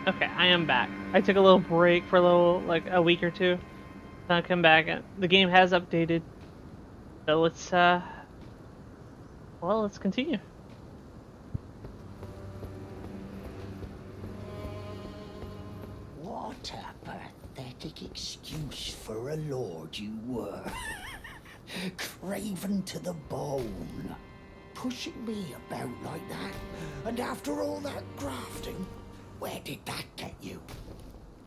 Okay, I am back. I took a little break for a little, like a week or two. Then I come back and the game has updated. So let's continue. What a pathetic excuse for a lord you were. Craven to the bone. Pushing me about like that. And after all that grafting, where did that get you?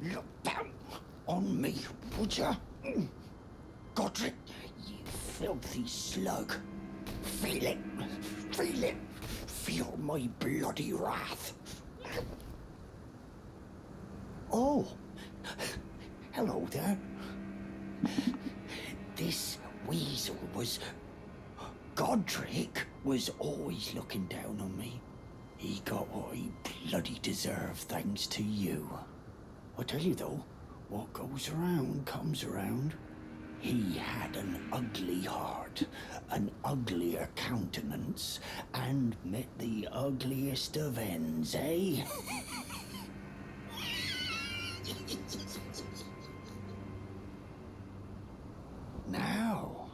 Look down on me, would ya? Godric, you filthy slug. Feel it. Feel it. Feel my bloody wrath. Oh, hello there. This weasel was... Godric was always looking down on me. He got what he bloody deserved thanks to you. I tell you though, what goes around comes around. He had an ugly heart, an uglier countenance, and met the ugliest of ends, eh? Now,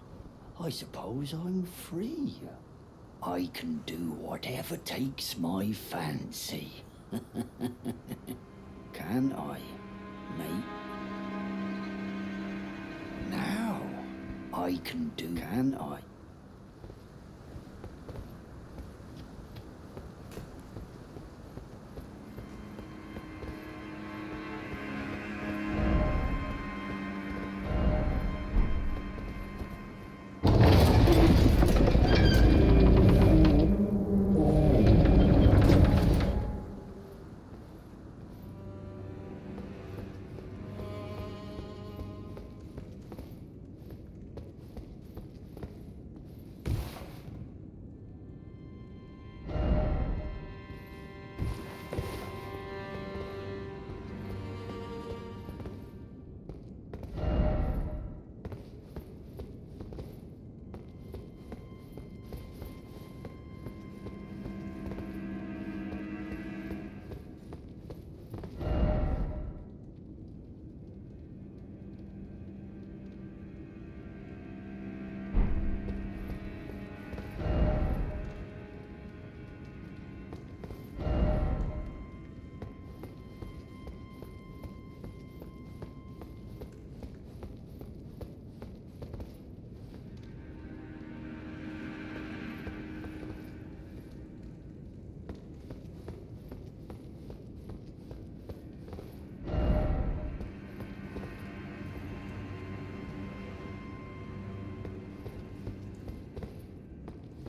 I suppose I'm free. I can do whatever takes my fancy. Can I, mate? Now, I can do, can I?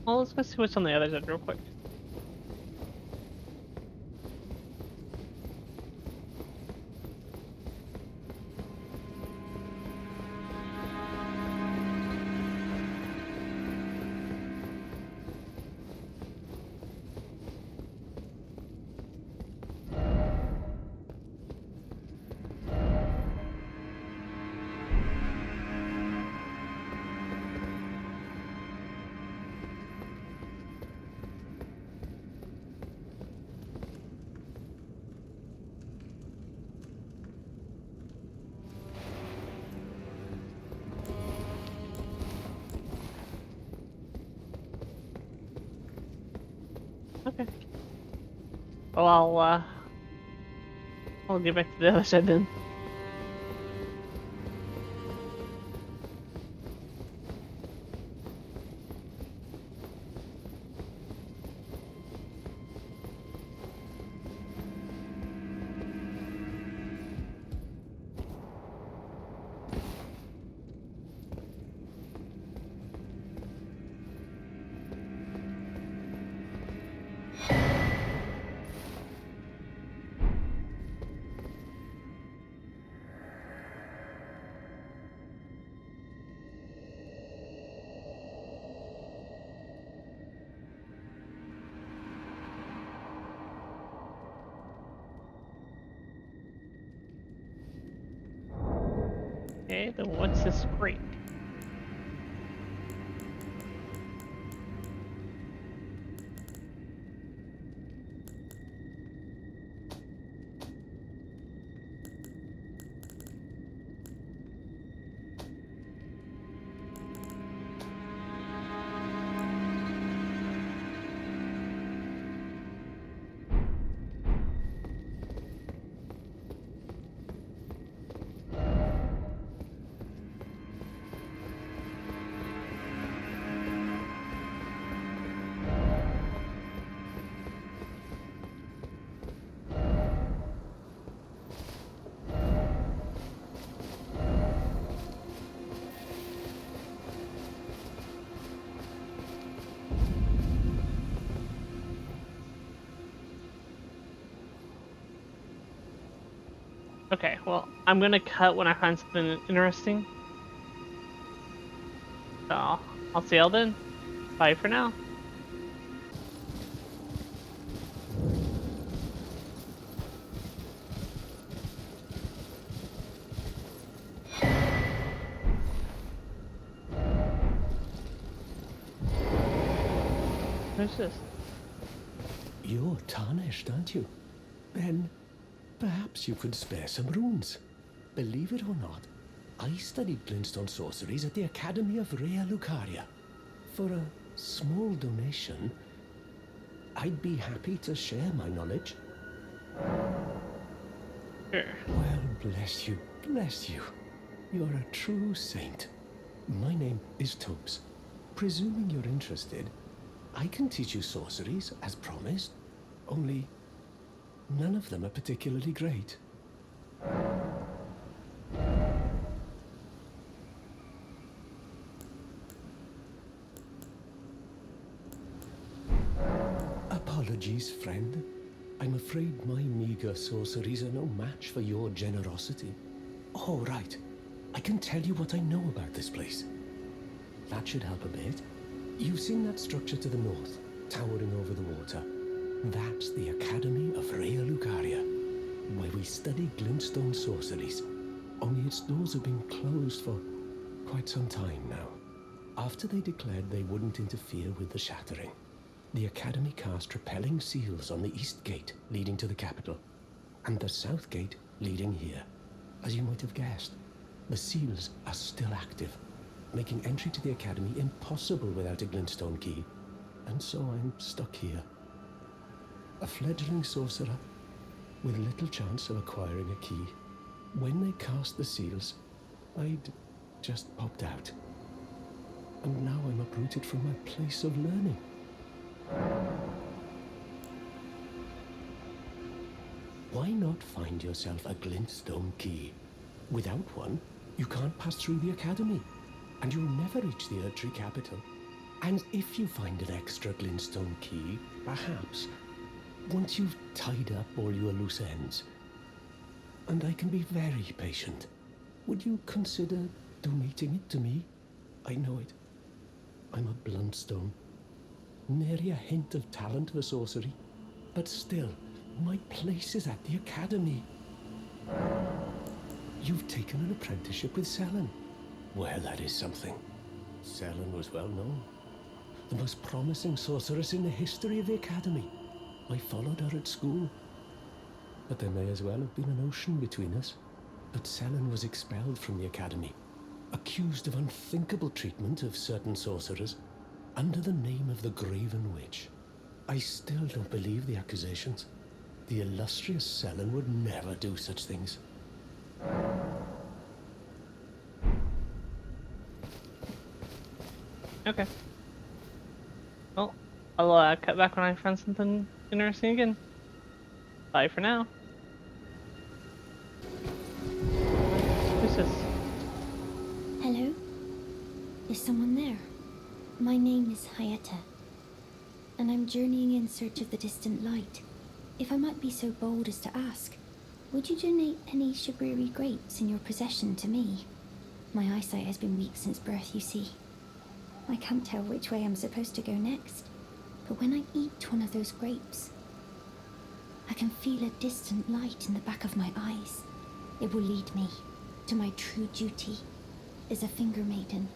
Well, let's go see what's on the other side real quick. Okay. Well, I'll get back to the other side then. Okay, then what's this crate? Okay, well, I'm gonna cut when I find something interesting. So I'll see Elden. Bye for now. Who's this? You're tarnished, aren't you? Then perhaps you could spare some runes. Believe it or not, I studied glintstone sorceries at the Academy of Rea Lucaria. For a small donation, I'd be happy to share my knowledge. Sure. Well, bless you, bless you. You're a true saint. My name is Tobes. Presuming you're interested, I can teach you sorceries, as promised. Only, none of them are particularly great. Apologies, friend. I'm afraid my meager sorceries are no match for your generosity. All right, I can tell you what I know about this place. That should help a bit. You've seen that structure to the north, towering over the water. That's the Academy of Rea Lucaria, where we study glintstone sorceries. Only its doors have been closed for quite some time now. After they declared they wouldn't interfere with the shattering, the Academy cast repelling seals on the east gate leading to the capital, and the south gate leading here. As you might have guessed, the seals are still active, making entry to the Academy impossible without a glintstone key. And so I'm stuck here. A fledgling sorcerer with little chance of acquiring a key. When they cast the seals, I'd just popped out. And now I'm uprooted from my place of learning. Why not find yourself a glintstone key? Without one, you can't pass through the Academy, and you'll never reach the Erdtree capital. And if you find an extra glintstone key, perhaps, once you've tied up all your loose ends, and I can be very patient, would you consider donating it to me? I know it. I'm a bluntstone. Nary a hint of talent for sorcery, but still, my place is at the Academy. You've taken an apprenticeship with Selen. Well, that is something. Selen was well known. The most promising sorceress in the history of the Academy. I followed her at school. But there may as well have been an ocean between us. But Selen was expelled from the Academy, accused of unthinkable treatment of certain sorcerers, under the name of the Graven Witch. I still don't believe the accusations. The illustrious Selen would never do such things. Okay. Well, I'll cut back when I find something interesting again. Bye for now. Who's this? Hello? Is someone there? My name is Hayata, and I'm journeying in search of the distant light. If I might be so bold as to ask, would you donate any sugary grapes in your possession to me? My eyesight has been weak since birth, you see. I can't tell which way I'm supposed to go next, but when I eat one of those grapes, I can feel a distant light in the back of my eyes. It will lead me to my true duty as a finger maiden.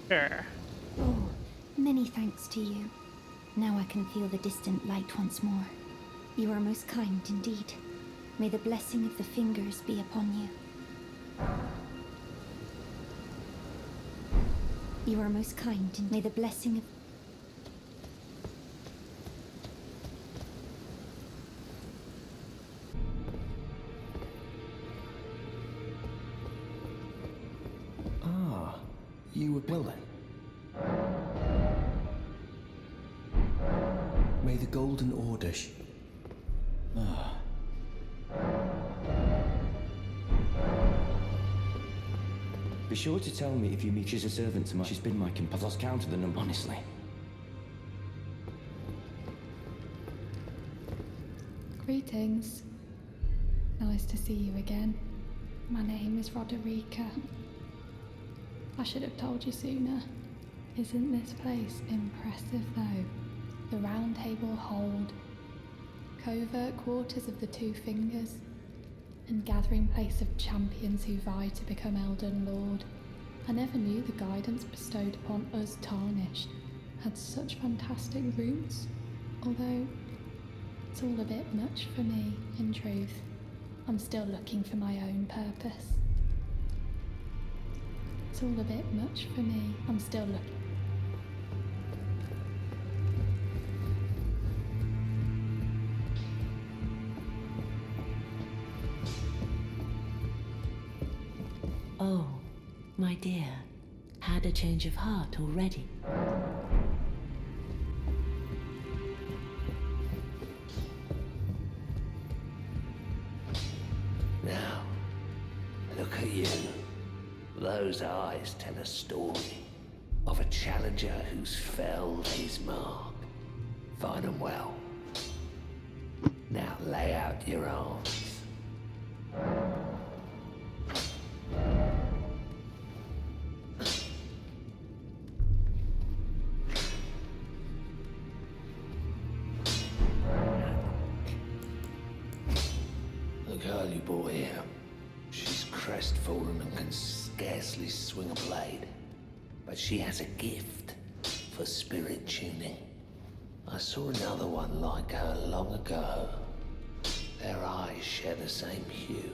Sure. Oh, many thanks to you. Now I can feel the distant light once more. You are most kind indeed. May the blessing of the fingers be upon you. You are most kind, and may the blessing of... Ah, you were building. May the Golden Order Ah. Be sure to tell me if you meet. She's a servant to my. She's been my I've lost count of the number, honestly. Greetings. Nice to see you again. My name is Roderica. I should have told you sooner. Isn't this place impressive though? The Round Table Hold, covert quarters of the Two Fingers, and gathering place of champions who vie to become Elden Lord. I never knew the guidance bestowed upon us Tarnished had such fantastic roots, although it's all a bit much for me, in truth. I'm still looking for my own purpose. It's all a bit much for me. I'm still looking. Oh, my dear, had a change of heart already. Now, look at you. Those eyes tell a story of a challenger who's felled his mark. Fine and well. Now lay out your arms. The girl you brought here, she's crestfallen and can scarcely swing a blade. But she has a gift for spirit tuning. I saw another one like her long ago. Their eyes share the same hue.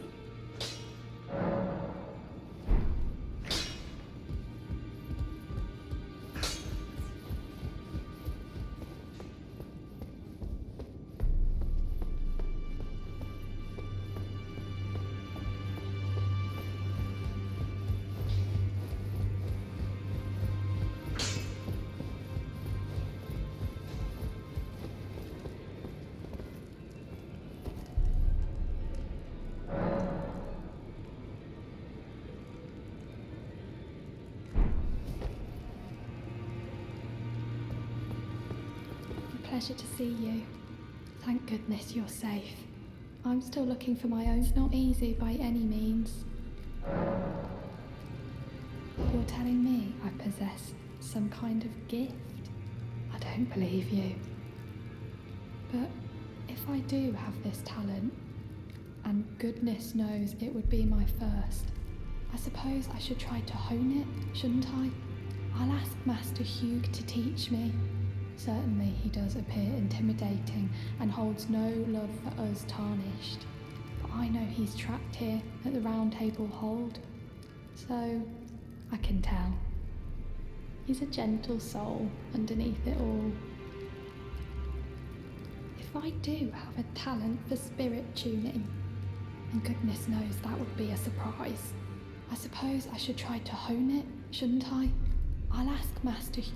Pleasure to see you. Thank goodness you're safe. I'm still looking for my own. It's not easy by any means. You're telling me I possess some kind of gift? I don't believe you. But if I do have this talent, and goodness knows it would be my first, I suppose I should try to hone it, shouldn't I? I'll ask Master Hugh to teach me. Certainly he does appear intimidating and holds no love for us Tarnished. But I know he's trapped here at the Round Table Hold, so I can tell. He's a gentle soul underneath it all. If I do have a talent for spirit tuning, and goodness knows that would be a surprise, I suppose I should try to hone it, shouldn't I? I'll ask Master Hugh.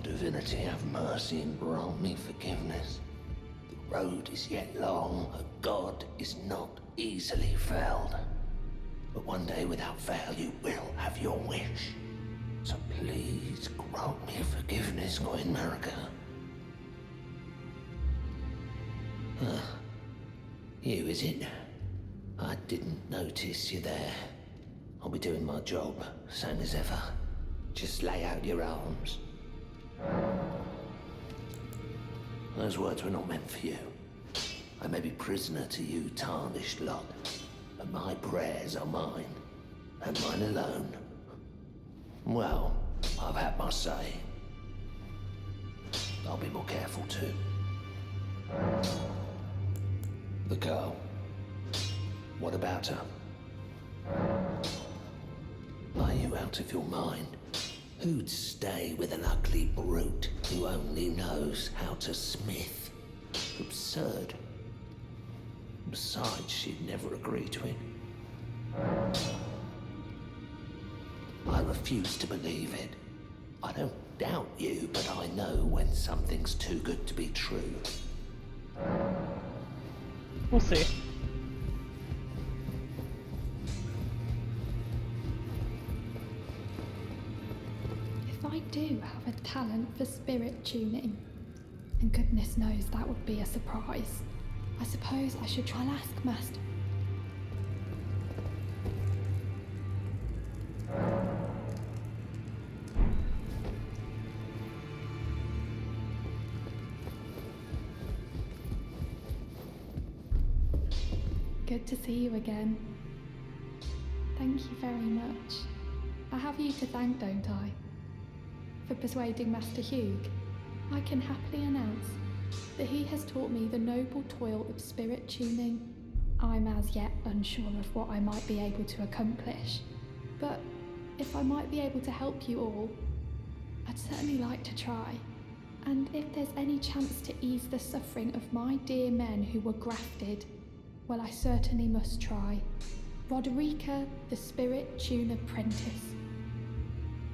Divinity, have mercy and grant me forgiveness. The road is yet long, a god is not easily felled. But one day without fail you will have your wish. So please grant me forgiveness, Queen Marika. You, is it? I didn't notice you there. I'll be doing my job, same as ever. Just lay out your arms. Those words were not meant for you. I may be prisoner to you, tarnished lot, but my prayers are mine, and mine alone. Well, I've had my say. I'll be more careful too. The girl. What about her? Are you out of your mind? Who'd stay with an ugly brute who only knows how to smith? Absurd. Besides, she'd never agree to it. I refuse to believe it. I don't doubt you, but I know when something's too good to be true. We'll see. If I do have a talent for spirit tuning, and goodness knows that would be a surprise, I suppose I should try and ask Master. Good to see you again. Thank you very much. I have you to thank, don't I? For persuading Master Hugh. I can happily announce that he has taught me the noble toil of spirit tuning. I'm as yet unsure of what I might be able to accomplish, but if I might be able to help you all, I'd certainly like to try. And if there's any chance to ease the suffering of my dear men who were grafted, well, I certainly must try. Roderica, the Spirit Tune Apprentice.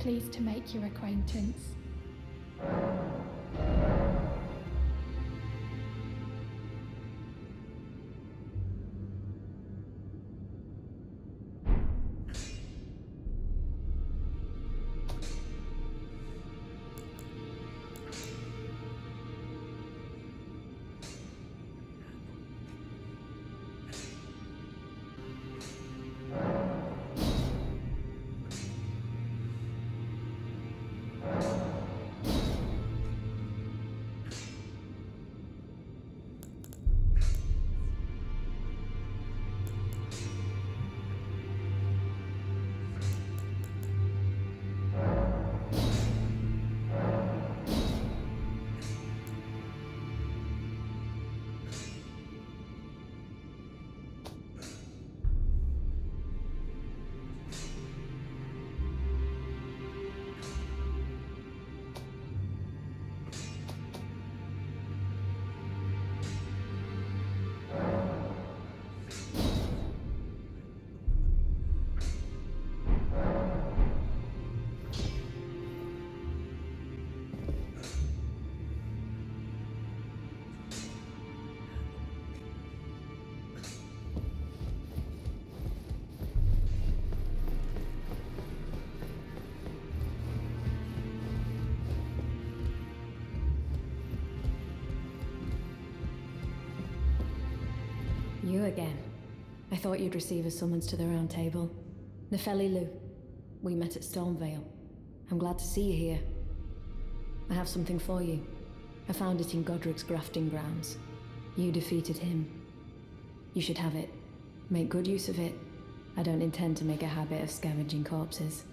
Pleased to make your acquaintance. You again. I thought you'd receive a summons to the Round Table. Nefeli Lu. We met at Stormvale. I'm glad to see you here. I have something for you. I found it in Godric's grafting grounds. You defeated him. You should have it. Make good use of it. I don't intend to make a habit of scavenging corpses.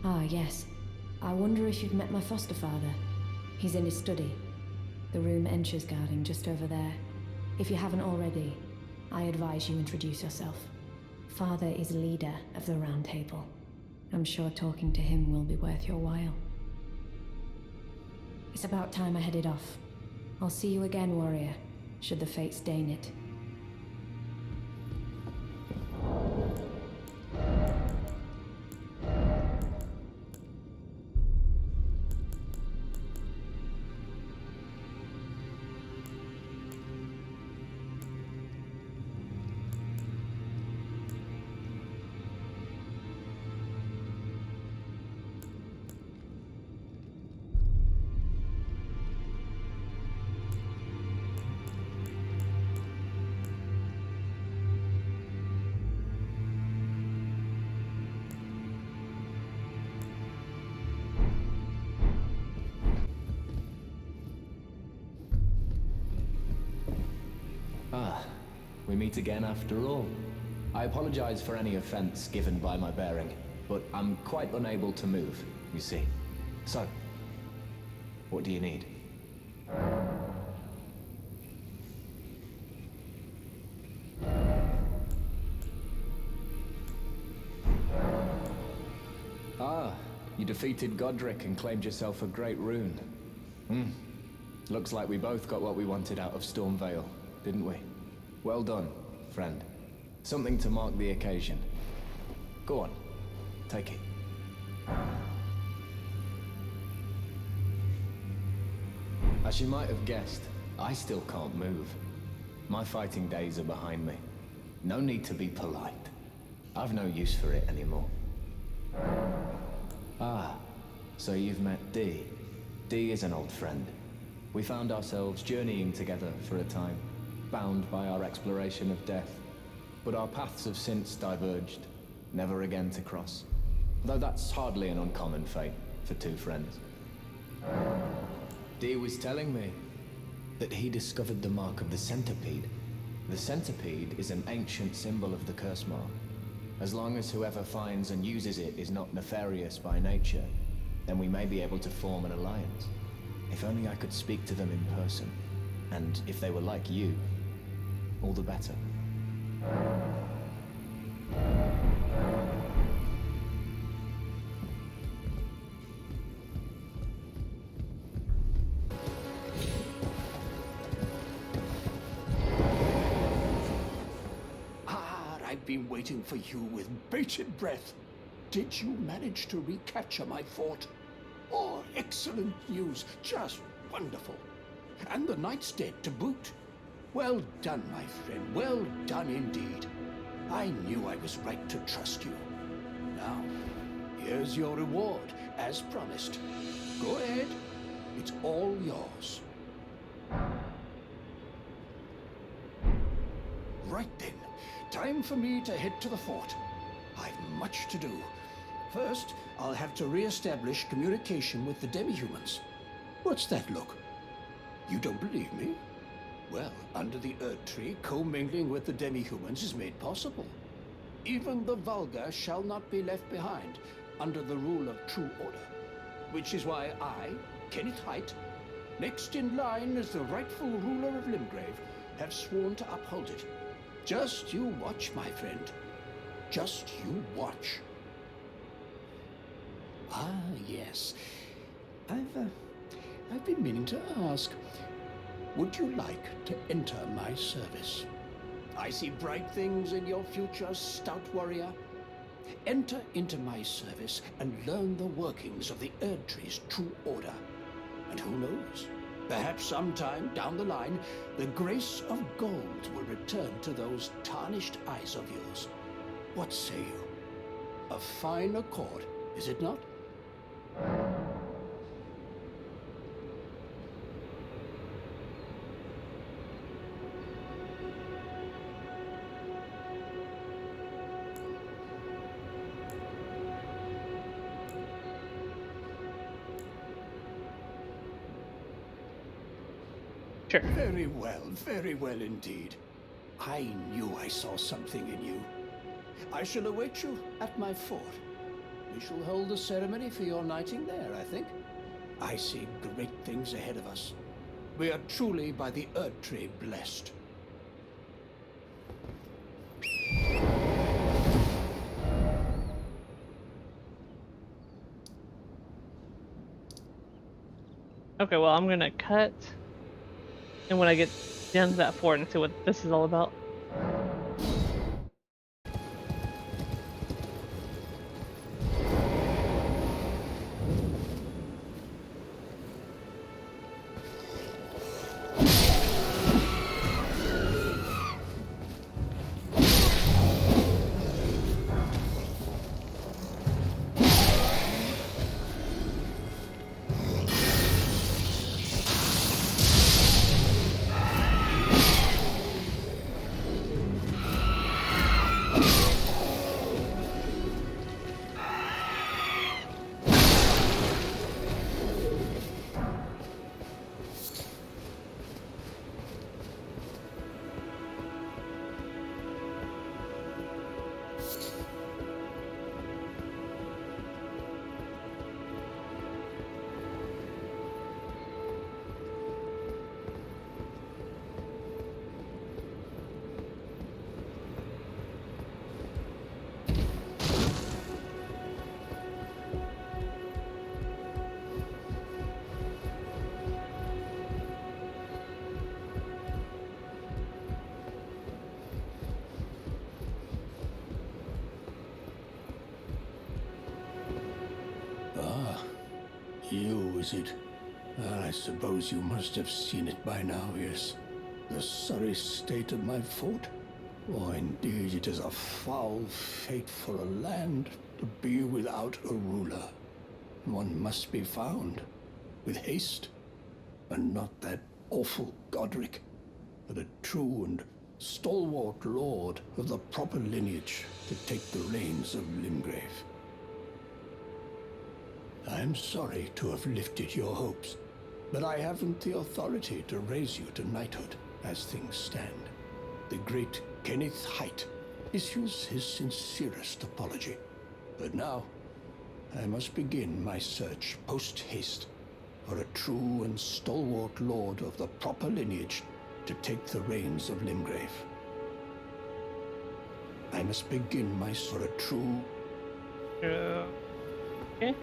Ah, yes. I wonder if you've met my foster father. He's in his study. The room Encher's guarding just over there. If you haven't already, I advise you introduce yourself. Father is leader of the Round Table. I'm sure talking to him will be worth your while. It's about time I headed off. I'll see you again, warrior, should the fates deign it. Ah, we meet again after all. I apologize for any offense given by my bearing, but I'm quite unable to move, you see. So, what do you need? Ah, you defeated Godric and claimed yourself a great rune. Looks like we both got what we wanted out of Stormvale, didn't we? Well done, friend. Something to mark the occasion. Go on, take it. As you might have guessed, I still can't move. My fighting days are behind me. No need to be polite. I've no use for it anymore. Ah, so you've met Dee. Dee is an old friend. We found ourselves journeying together for a time, bound by our exploration of death. But our paths have since diverged, never again to cross. Though that's hardly an uncommon fate for two friends. Dee was telling me that he discovered the mark of the centipede. The centipede is an ancient symbol of the curse mark. As long as whoever finds and uses it is not nefarious by nature, then we may be able to form an alliance. If only I could speak to them in person. And if they were like you, all the better. I've been waiting for you with bated breath. Did you manage to recapture my fort? Oh, excellent news. Just wonderful. And the knight's dead to boot. Well done, my friend. Well done indeed. I knew I was right to trust you. Now, here's your reward, as promised. Go ahead. It's all yours. Right then. Time for me to head to the fort. I've much to do. First, I'll have to re-establish communication with the demi-humans. What's that look? You don't believe me? Well, under the Erd Tree, commingling with the demi-humans is made possible. Even the vulgar shall not be left behind, under the rule of true order. Which is why I, Kenneth Haight, next in line as the rightful ruler of Limgrave, have sworn to uphold it. Just you watch, my friend. Just you watch. Ah, yes. I've been meaning to ask. Would you like to enter my service? I see bright things in your future, stout warrior. Enter into my service and learn the workings of the Erd Tree's true order. And who knows? Perhaps sometime down the line, the grace of gold will return to those tarnished eyes of yours. What say you? A fine accord, is it not? Sure. Very well indeed. I knew I saw something in you. I shall await you at my fort. We shall hold a ceremony for your knighting there, I think. I see great things ahead of us. We are truly by the Erd Tree blessed. Okay, well, I'm gonna cut. And when I get down to that fort and see what this is all about. You, is it? I suppose you must have seen it by now, yes. The sorry state of my fort. Oh, indeed, it is a foul fate for a land to be without a ruler. One must be found, with haste, and not that awful Godric, but a true and stalwart lord of the proper lineage to take the reins of Limgrave. I'm sorry to have lifted your hopes, but I haven't the authority to raise you to knighthood as things stand. The great Kenneth Height issues his sincerest apology. But now, I must begin my search post-haste for a true and stalwart lord of the proper lineage to take the reins of Limgrave. I must begin my for a true... Okay.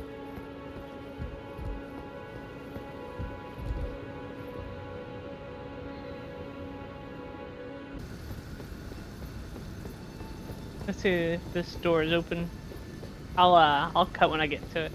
Let's see if this door is open. I'll cut when I get to it.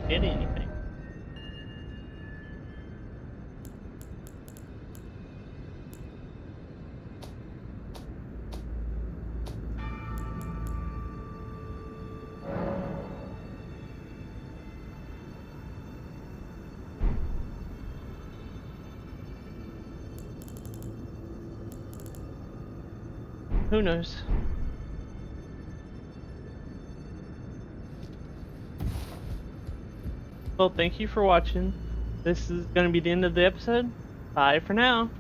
Get anything. Who knows? Well, thank you for watching. This is going to be the end of the episode. Bye for now.